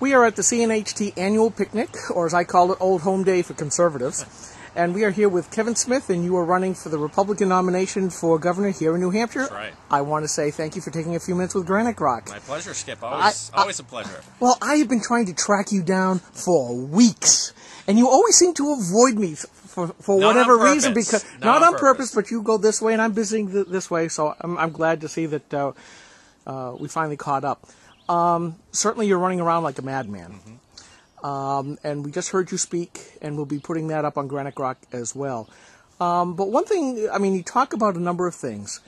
We are at the CNHT annual picnic, or as I call it, Old Home Day for conservatives. And we are here with Kevin Smith, and you are running for the Republican nomination for governor here in New Hampshire. That's right. I want to say thank you for taking a few minutes with GraniteGrok. My pleasure, Skip. Always a pleasure. Well, I have been trying to track you down for weeks, and you always seem to avoid me for whatever reason. Because not on purpose, but you go this way, and I'm visiting this way, so I'm glad to see that we finally caught up. Certainly you're running around like a madman. Mm-hmm. And we just heard you speak, and we'll be putting that up on GraniteGrok as well. But one thing, I mean, you talk about a number of things.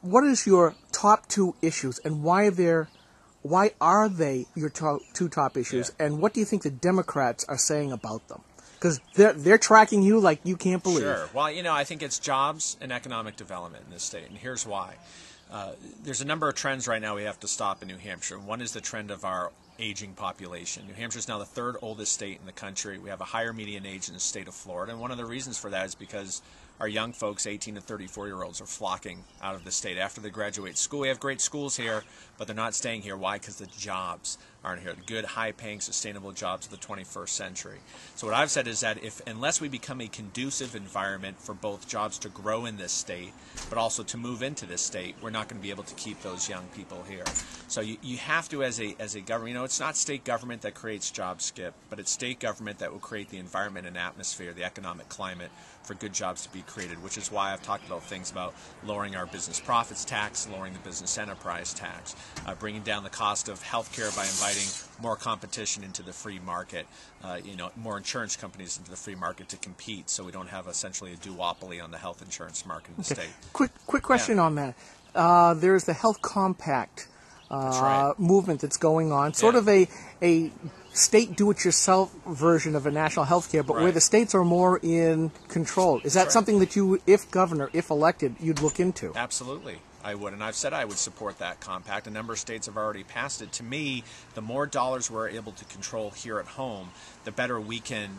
What is your top two issues, and why are they your two top issues, and what do you think the Democrats are saying about them? Because they're tracking you like you can't believe. Sure. Well, I think it's jobs and economic development in this state, and here's why. There's a number of trends right now we have to stop in New Hampshire. One is the trend of our aging population. New Hampshire is now the third oldest state in the country. We have a higher median age in the state of Florida, and one of the reasons for that is because our young folks, 18 to 34-year-olds, are flocking out of the state. After they graduate school, we have great schools here, but they're not staying here. Why? Because the jobs aren't here. The good, high-paying, sustainable jobs of the 21st century. So what I've said is that unless we become a conducive environment for both jobs to grow in this state, but also to move into this state, we're not going to be able to keep those young people here. So you have to, as a government, it's not state government that creates jobs, Skip, but it's state government that will create the environment and atmosphere, the economic climate for good jobs to be created, which is why I've talked about things about lowering our business profits tax, lowering the business enterprise tax, bringing down the cost of health care by inviting more competition into the free market, more insurance companies into the free market to compete, so we don't have essentially a duopoly on the health insurance market in the state. Quick question on that. There's the Health Compact movement that's going on, sort of a state do-it-yourself version of a national health care, but where the states are more in control. Is that something that you, if governor, if elected, you'd look into? Absolutely. I would, and I've said I would support that compact. A number of states have already passed it. To me, the more dollars we're able to control here at home, the better we can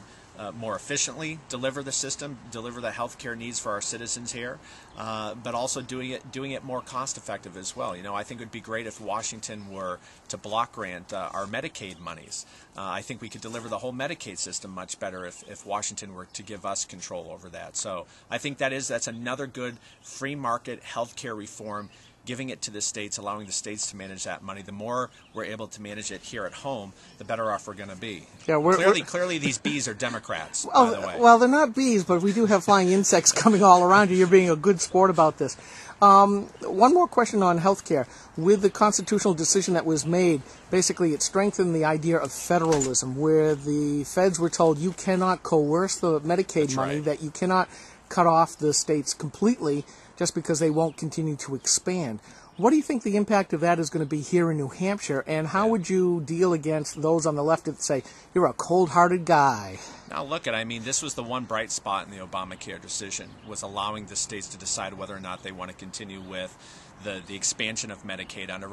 more efficiently deliver the system, deliver the health care needs for our citizens here, but also doing it more cost effective as well. I think it would be great if Washington were to block grant our Medicaid monies. I think we could deliver the whole Medicaid system much better if Washington were to give us control over that. So I think that's another good free market health care reform, giving it to the states, allowing the states to manage that money. The more we're able to manage it here at home, the better off we're going to be. Yeah, clearly these bees are Democrats, by the way. Well, they're not bees, but we do have flying insects coming all around you. You're being a good sport about this. One more question on health care. With the constitutional decision that was made, basically it strengthened the idea of federalism, where the feds were told you cannot coerce the Medicaid money, that you cannot cut off the states completely just because they won't continue to expand. What do you think the impact of that is going to be here in New Hampshire, and how would you deal against those on the left that say, you're a cold-hearted guy? Now look, this was the one bright spot in the Obamacare decision, was allowing the states to decide whether or not they want to continue with the expansion of Medicaid under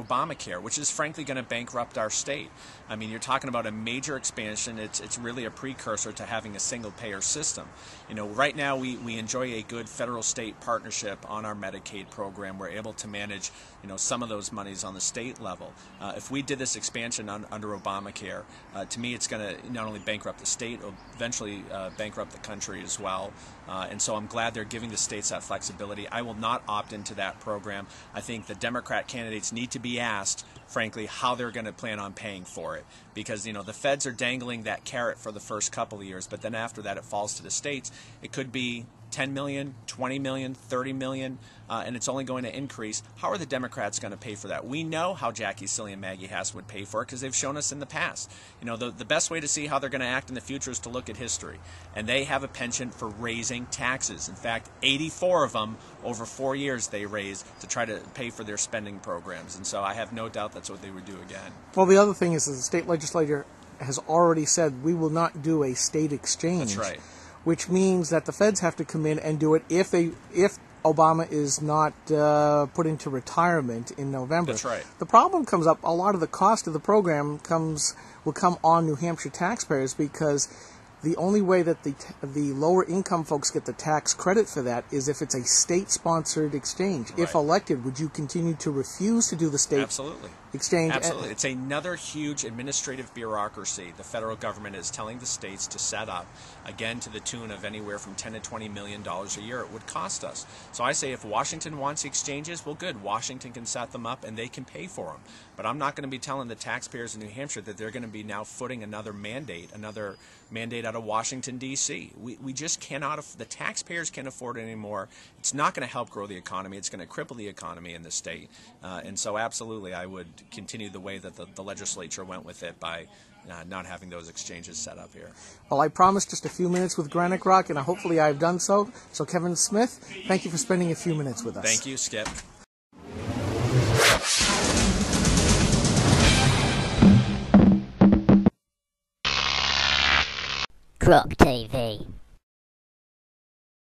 Obamacare, which is frankly going to bankrupt our state. You're talking about a major expansion. It's really a precursor to having a single-payer system. Right now we enjoy a good federal-state partnership on our Medicaid program. We're able to manage, some of those monies on the state level. If we did this expansion under Obamacare, to me it's going to not only bankrupt the state, it'll eventually bankrupt the country as well. And so I'm glad they're giving the states that flexibility. I will not opt into that program. I think the Democrat candidates need to be asked, frankly, how they're going to plan on paying for it. Because, the feds are dangling that carrot for the first couple of years, but then after that it falls to the states. It could be 10 million, 20 million, 30 million, and it's only going to increase. How are the Democrats going to pay for that? We know how Jackie Silly and Maggie Hass would pay for it because they've shown us in the past. The best way to see how they're going to act in the future is to look at history. And they have a penchant for raising taxes. In fact, 84 of them over 4 years they raised to try to pay for their spending programs. And so I have no doubt that's what they would do again. Well, the other thing is that the state legislature has already said we will not do a state exchange. That's right. Which means that the feds have to come in and do it if Obama is not put into retirement in November. That's right. The problem comes up, a lot of the cost of the program will come on New Hampshire taxpayers, because the only way that the lower income folks get the tax credit for that is if it's a state-sponsored exchange. Right. If elected, would you continue to refuse to do the state? Absolutely. exchange. Absolutely. It's another huge administrative bureaucracy the federal government is telling the states to set up, again, to the tune of anywhere from $10 to $20 million a year it would cost us. So I say if Washington wants exchanges, well, good. Washington can set them up and they can pay for them. But I'm not going to be telling the taxpayers in New Hampshire that they're going to be now footing another mandate out of Washington, D.C. We just cannot, the taxpayers can't afford it anymore. It's not going to help grow the economy. It's going to cripple the economy in the state. And so absolutely I would continue the way that the legislature went with it by not having those exchanges set up here. Well, I promised just a few minutes with GraniteGrok, and hopefully I've done so. So Kevin Smith, thank you for spending a few minutes with us. Thank you, Skip. GrokTV.